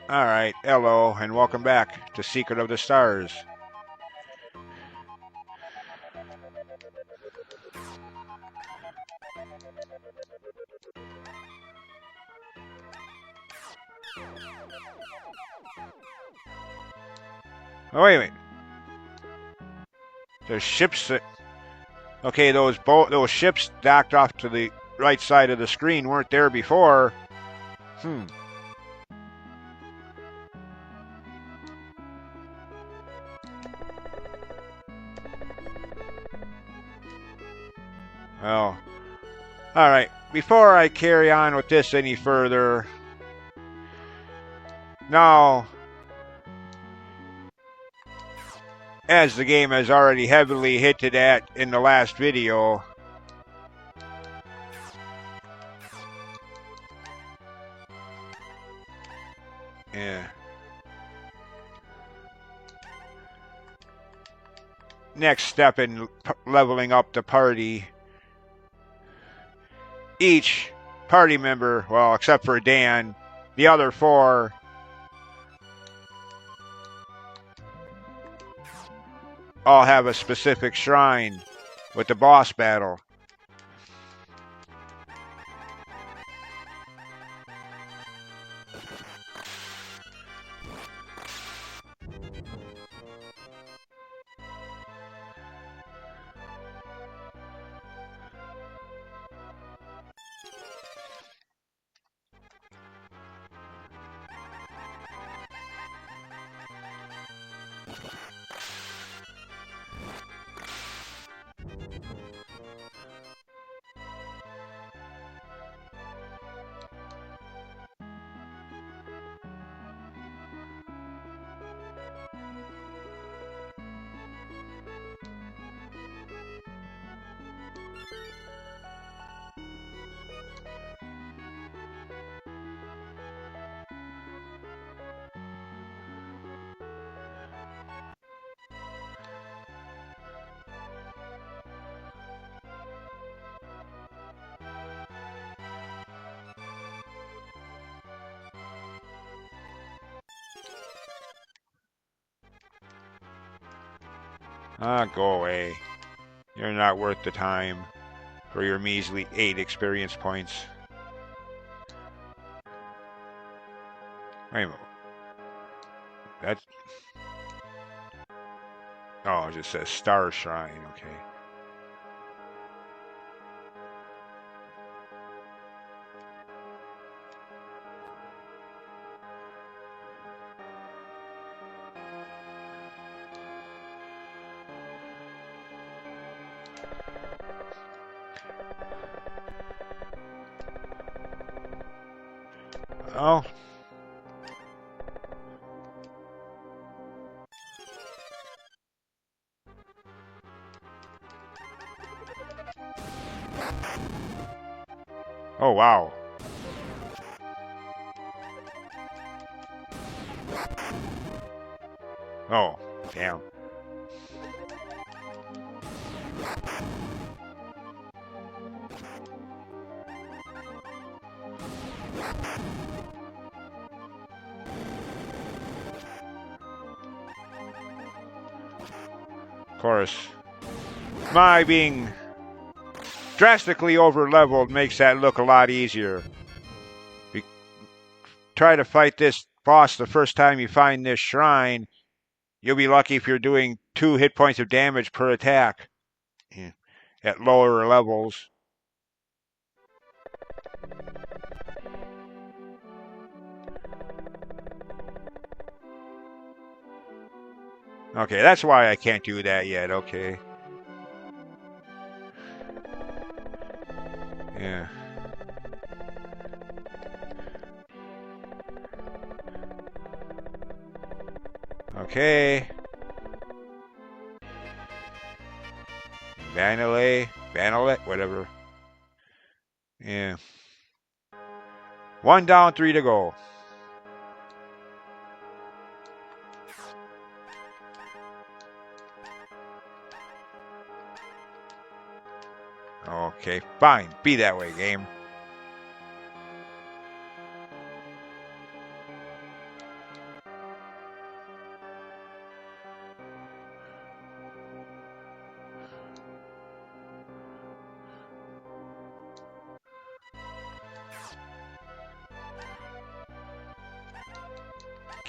Alright, hello, and welcome back to Secret of the Stars. Oh, wait a minute. There's ships that... Okay, those ships docked off to the right side of the screen weren't there before. Well, alright. Before I carry on with this any further... Now, as the game has already heavily hinted at in the last video... Yeah. Next step in leveling up the party. Each party member, well, except for Dan, the other four all have a specific shrine with the boss battle. Go away. You're not worth the time for your measly 8 experience points. Wait a minute. That's... Oh, it just says Star Shrine, okay. Oh. Oh, wow. Oh, damn. Of course, my being drastically over-leveled makes that look a lot easier. You try to fight this boss the first time you find this shrine, you'll be lucky if you're doing 2 hit points of damage per attack at lower levels. Okay, that's why I can't do that yet, okay. Yeah. Okay. Vanillate, whatever. Yeah. 1 down, 3 to go. Okay, fine. Be that way, game.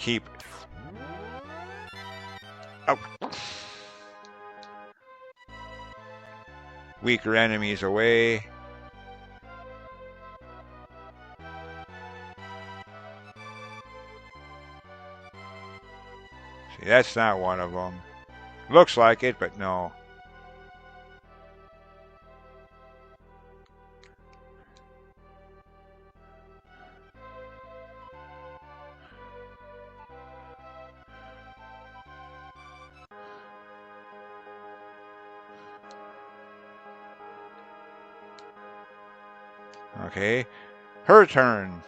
keep... Oh. Weaker enemies away. See, that's not one of them. Looks like it, but no. Okay, her turn.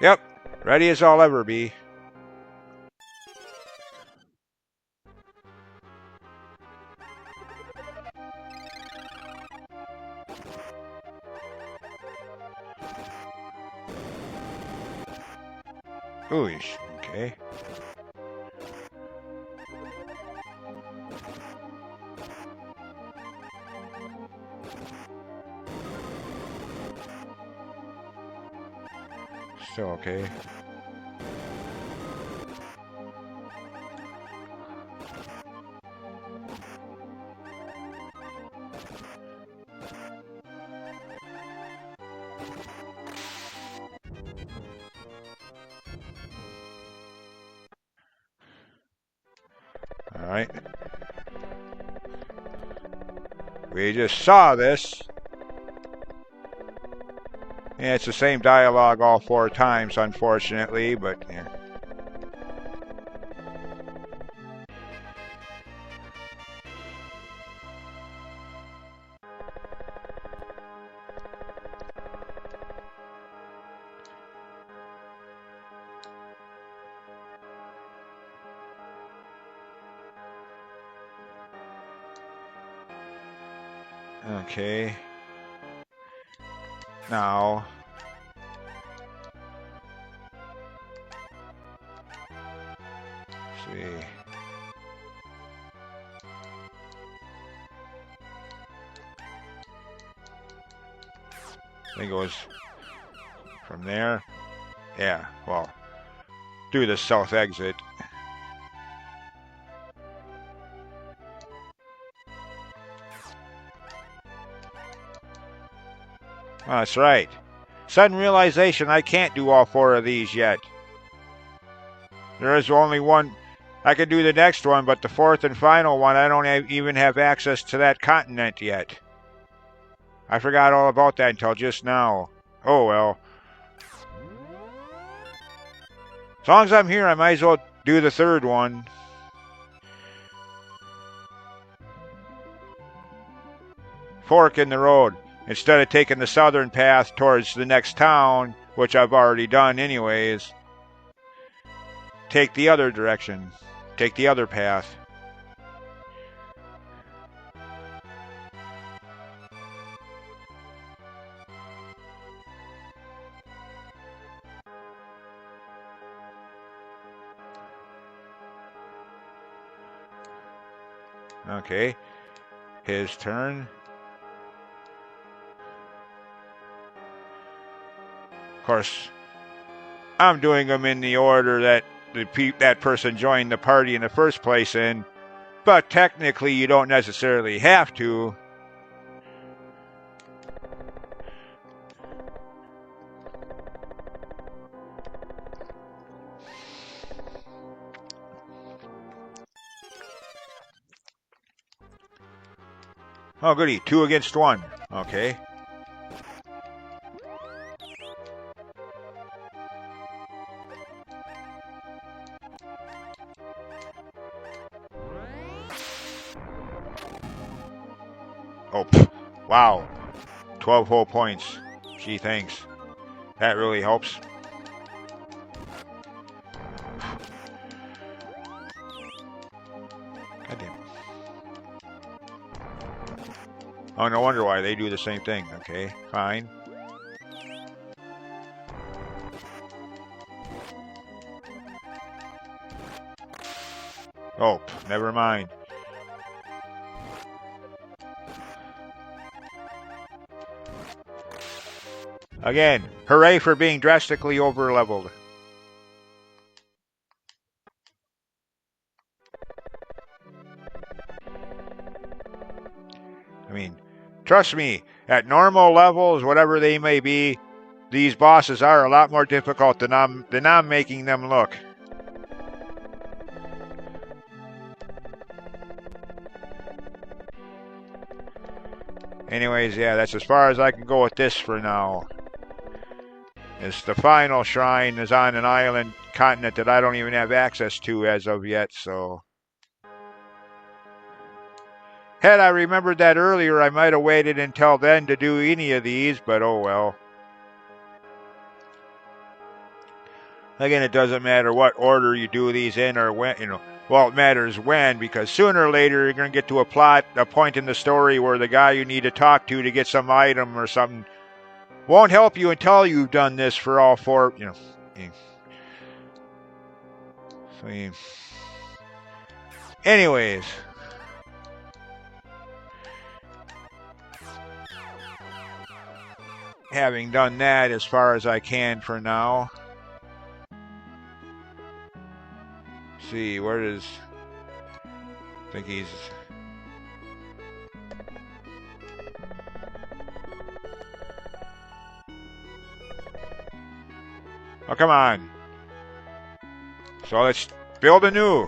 Yep, ready as I'll ever be. Ooish, okay. Still okay. All right. We just saw this. Yeah, it's the same dialogue all 4 times, unfortunately, but yeah. Okay. Now. Let's see. I think it was from there. Yeah, well, through the south exit. Oh, that's right. Sudden realization I can't do all 4 of these yet. There is only one. I can do the next one, but the 4th and final one, I don't even have access to that continent yet. I forgot all about that until just now. Oh well. As long as I'm here, I might as well do the 3rd one. Fork in the road. Instead of taking the southern path towards the next town, which I've already done anyways, take the other direction. Take the other path. Okay. His turn. Of course, I'm doing them in the order that that person joined the party in the first place in, but technically you don't necessarily have to. Oh, goody. 2 against 1. Okay. Oh, wow. 12 whole points. Gee, thanks. That really helps. Goddamn. Oh, no wonder why they do the same thing. Okay, fine. Oh, never mind. Again, hooray for being drastically over-leveled. I mean, trust me, at normal levels, whatever they may be, these bosses are a lot more difficult than I'm making them look. Anyways, yeah, that's as far as I can go with this for now. It's the final shrine is on an island continent that I don't even have access to as of yet, so... Had I remembered that earlier, I might have waited until then to do any of these, but oh well. Again, it doesn't matter what order you do these in or when, you know. Well, it matters when, because sooner or later you're going to get to a point in the story where the guy you need to talk to get some item or something won't help you until you've done this for all four, you know. So, anyways. Having done that as far as I can for now. See, where does... I think he's... Oh, come on. So let's build anew.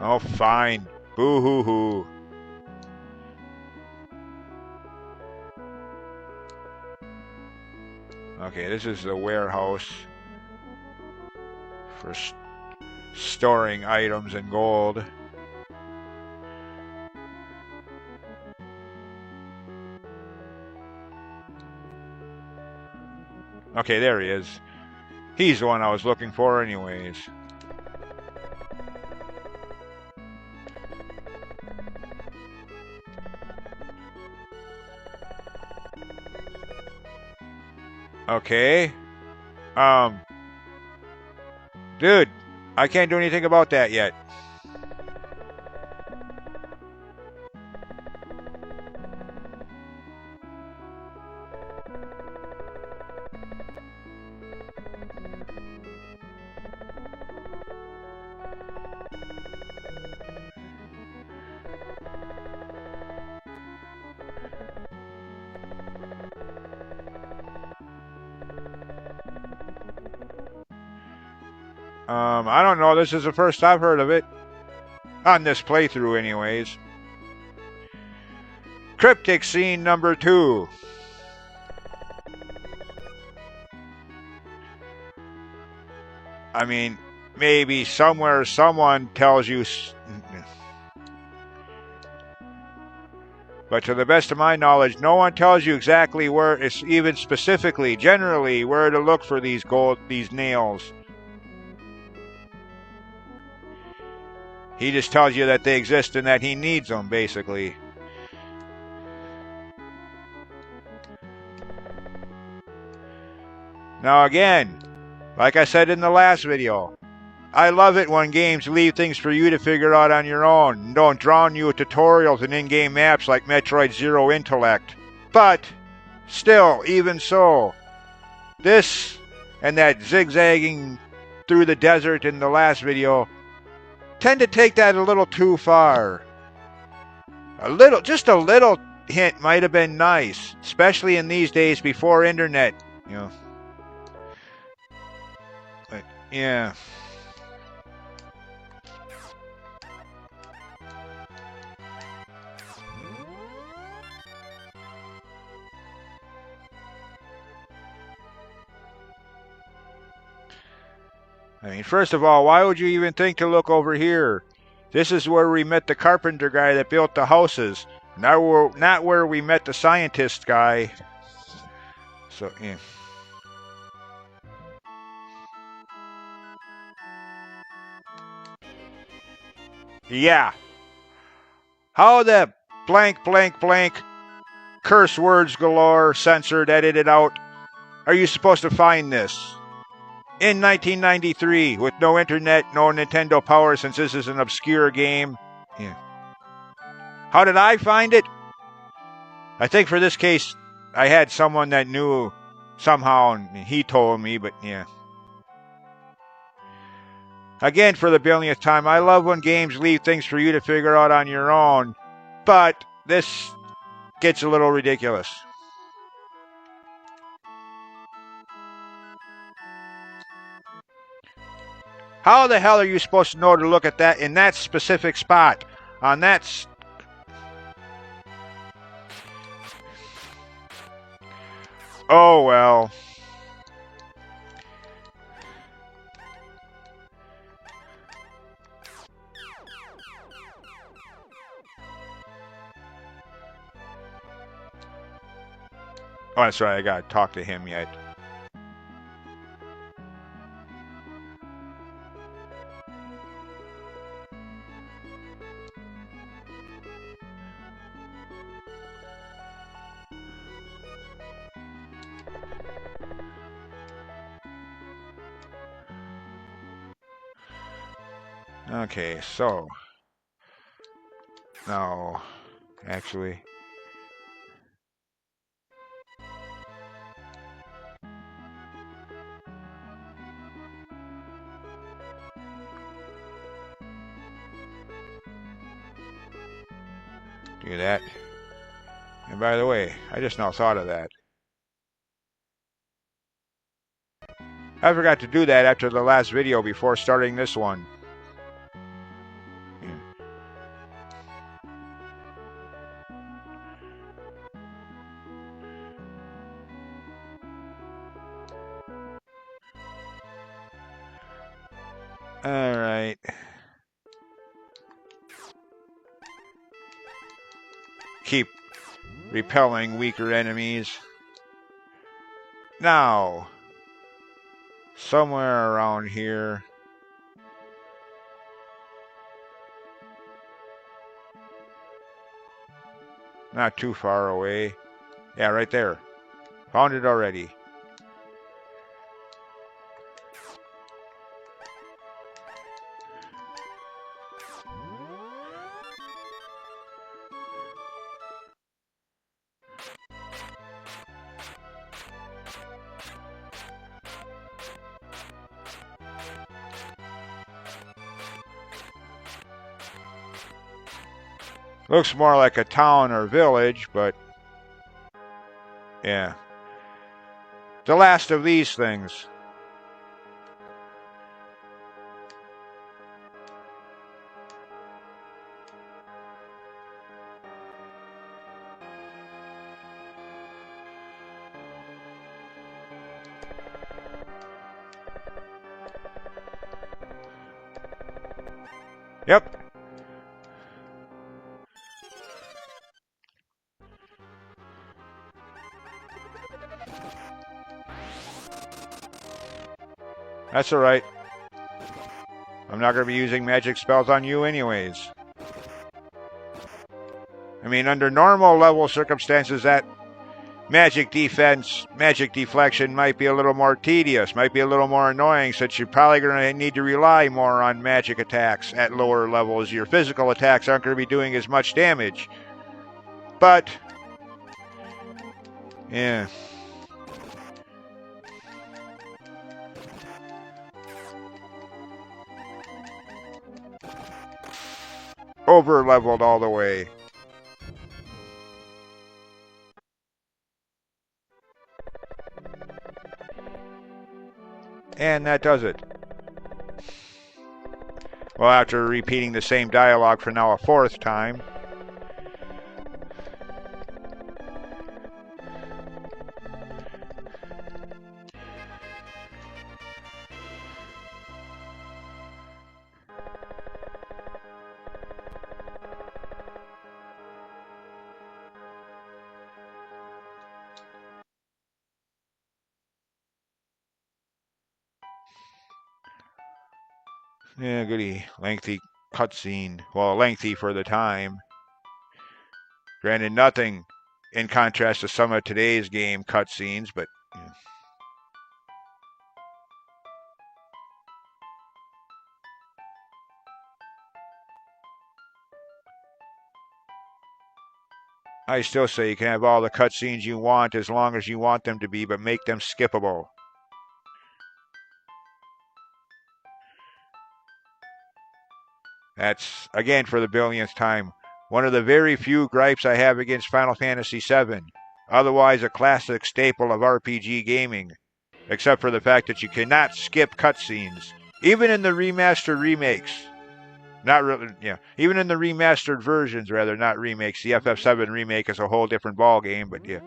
Oh, fine. Boo-hoo-hoo. Okay, this is the warehouse for storing items and gold. Okay, there he is. He's the one I was looking for anyways. Okay. Dude, I can't do anything about that yet. I don't know. This is the first I've heard of it. On this playthrough, anyways. Cryptic scene number 2. I mean, maybe somewhere someone tells you... But to the best of my knowledge, no one tells you exactly where, it's even specifically, generally, where to look for these nails. He just tells you that they exist and that he needs them, basically. Now again, like I said in the last video, I love it when games leave things for you to figure out on your own and don't drown you with tutorials and in-game maps like Metroid Zero Intellect. But, still, even so, this and that zigzagging through the desert in the last video tend to take that a little too far. Just a little hint might have been nice, especially in these days before internet, you know. But, yeah. I mean, first of all, why would you even think to look over here? This is where we met the carpenter guy that built the houses. Not where we met the scientist guy. So, yeah. Yeah. How the blank, blank, blank, curse words galore, censored, edited out, are you supposed to find this? in 1993 with no internet, no Nintendo Power, since this is an obscure game. Yeah. How did I find it? I think for this case, I had someone that knew somehow, and he told me, but yeah. Again, for the billionth time, I love when games leave things for you to figure out on your own, but this gets a little ridiculous. How the hell are you supposed to know to look at that in that specific spot? On that. Oh, well. Oh, that's right. I got to talk to him yet. Okay, so. No, actually. Do that. And by the way, I just now thought of that. I forgot to do that after the last video before starting this one. Yeah. Alright. Keep repelling weaker enemies. Now, somewhere around here. Not too far away. Yeah, right there. Found it already. Looks more like a town or village, but yeah. The last of these things. Yep. That's alright. I'm not going to be using magic spells on you anyways. I mean, under normal level circumstances, that magic defense, magic deflection might be a little more tedious, might be a little more annoying, since you're probably going to need to rely more on magic attacks at lower levels. Your physical attacks aren't going to be doing as much damage. But, yeah. Over leveled all the way. And that does it. Well, after repeating the same dialogue for now a fourth time. Yeah, goody. Lengthy cutscene. Well, lengthy for the time. Granted, nothing in contrast to some of today's game cutscenes, but... Yeah. I still say you can have all the cutscenes you want as long as you want them to be, but make them skippable. That's, again, for the billionth time, one of the very few gripes I have against Final Fantasy VII. Otherwise, a classic staple of RPG gaming. Except for the fact that you cannot skip cutscenes. Even in the remastered remakes. Not really, yeah. Even in the remastered versions, rather, not remakes. The FF7 remake is a whole different ballgame, but yeah.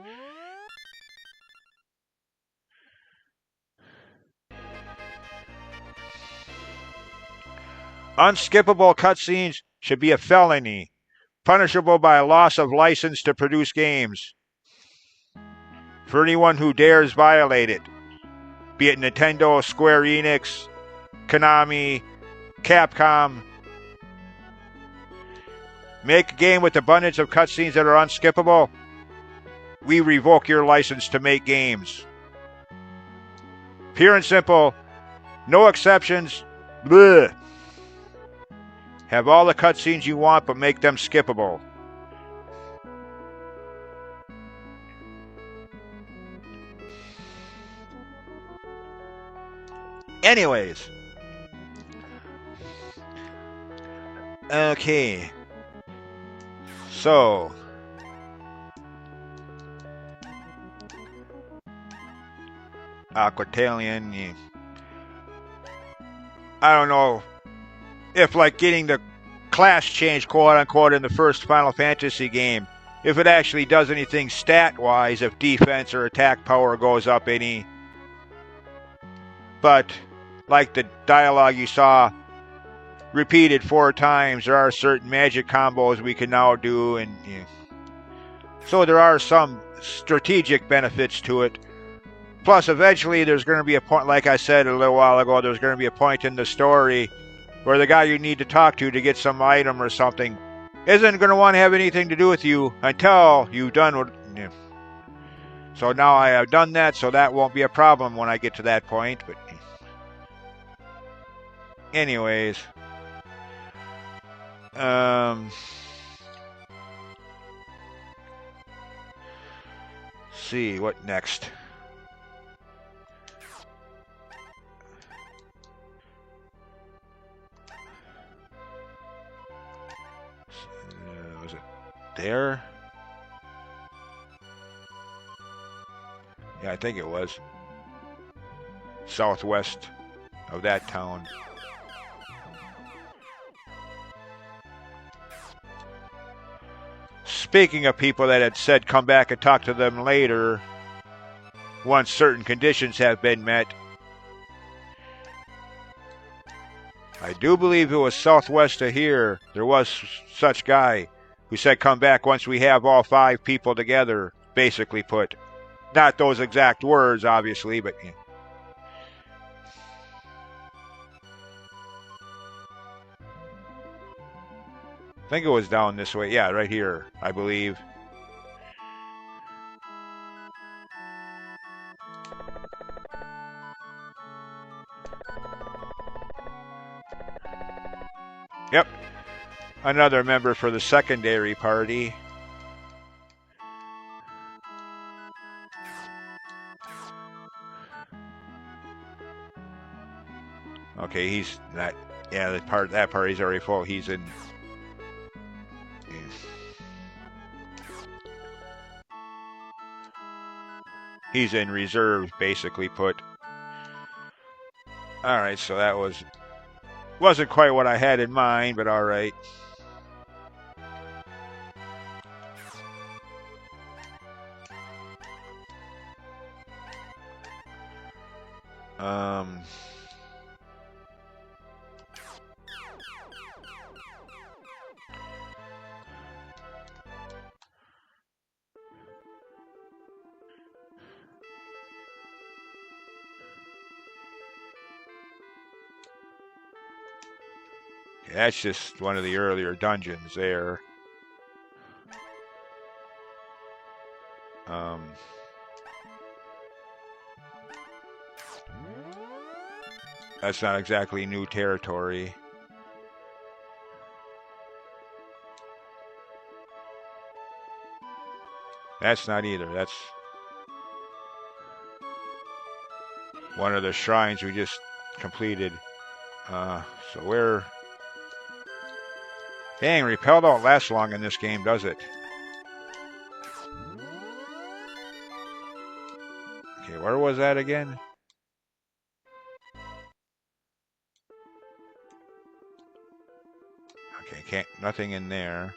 Unskippable cutscenes should be a felony, punishable by a loss of license to produce games. For anyone who dares violate it, be it Nintendo, Square Enix, Konami, Capcom, make a game with abundance of cutscenes that are unskippable, we revoke your license to make games. Pure and simple, no exceptions. Bleh. Have all the cutscenes you want, but make them skippable. Anyways. Okay. So. Aquatallion. I don't know if, like, getting the class change, quote unquote, in the first Final Fantasy game, if it actually does anything stat-wise, if defense or attack power goes up any. But, like the dialogue you saw repeated 4 times, there are certain magic combos we can now do, and so there are some strategic benefits to it. Plus, eventually, there's going to be a point, like I said a little while ago, there's going to be a point in the story where the guy you need to talk to get some item or something isn't going to want to have anything to do with you until you've done what. So now I have done that, so that won't be a problem when I get to that point. But anyways, see what next. Was it there? Yeah, I think it was. Southwest of that town. Speaking of people that had said come back and talk to them later, once certain conditions have been met, I do believe it was southwest of here. There was such guy who said come back once we have all 5 people together, basically put. Not those exact words, obviously, but I think it was down this way. Yeah, right here, I believe. Yep. Another member for the secondary party. Okay, he's not. Yeah, that party's already full. He's in. He's in reserve, basically put. All right, so that wasn't quite what I had in mind, but all right. That's just one of the earlier dungeons there. That's not exactly new territory. That's not either. That's one of the shrines we just completed. So we're... Dang, repel don't last long in this game, does it? Okay, where was that again? Okay, nothing in there.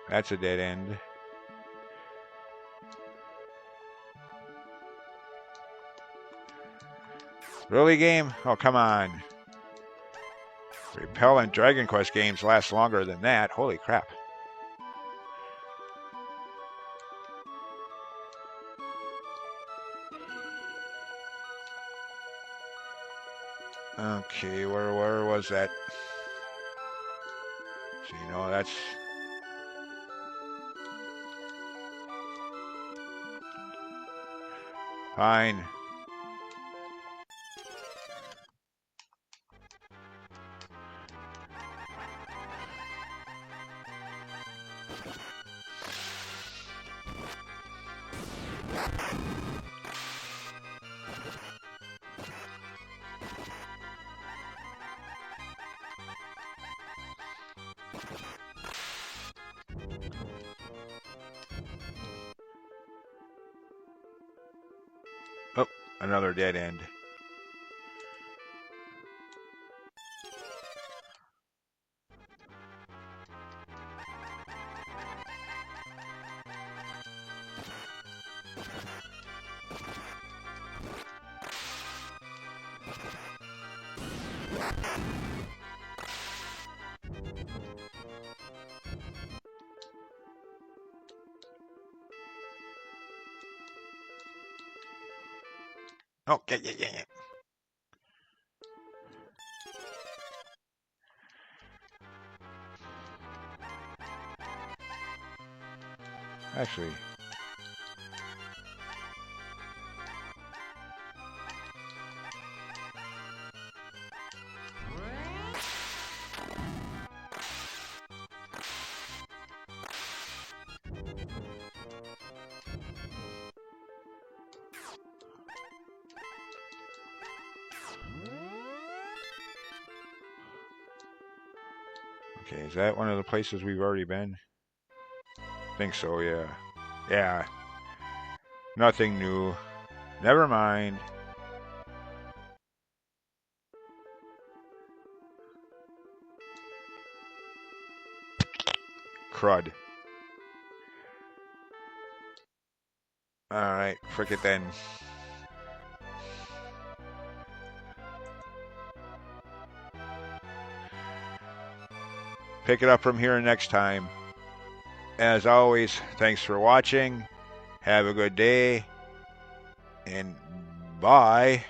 That's a dead end. Really, game? Oh, come on. Repel and Dragon Quest games last longer than that. Holy crap. Okay, where was that? So, you know, that's... Fine. Oh, another dead end. Okay, yeah. Actually... Okay, is that one of the places we've already been? I think so, yeah. Yeah. Nothing new. Never mind. Crud. Alright, frick it then. Pick it up from here next time. As always, thanks for watching. Have a good day. And bye.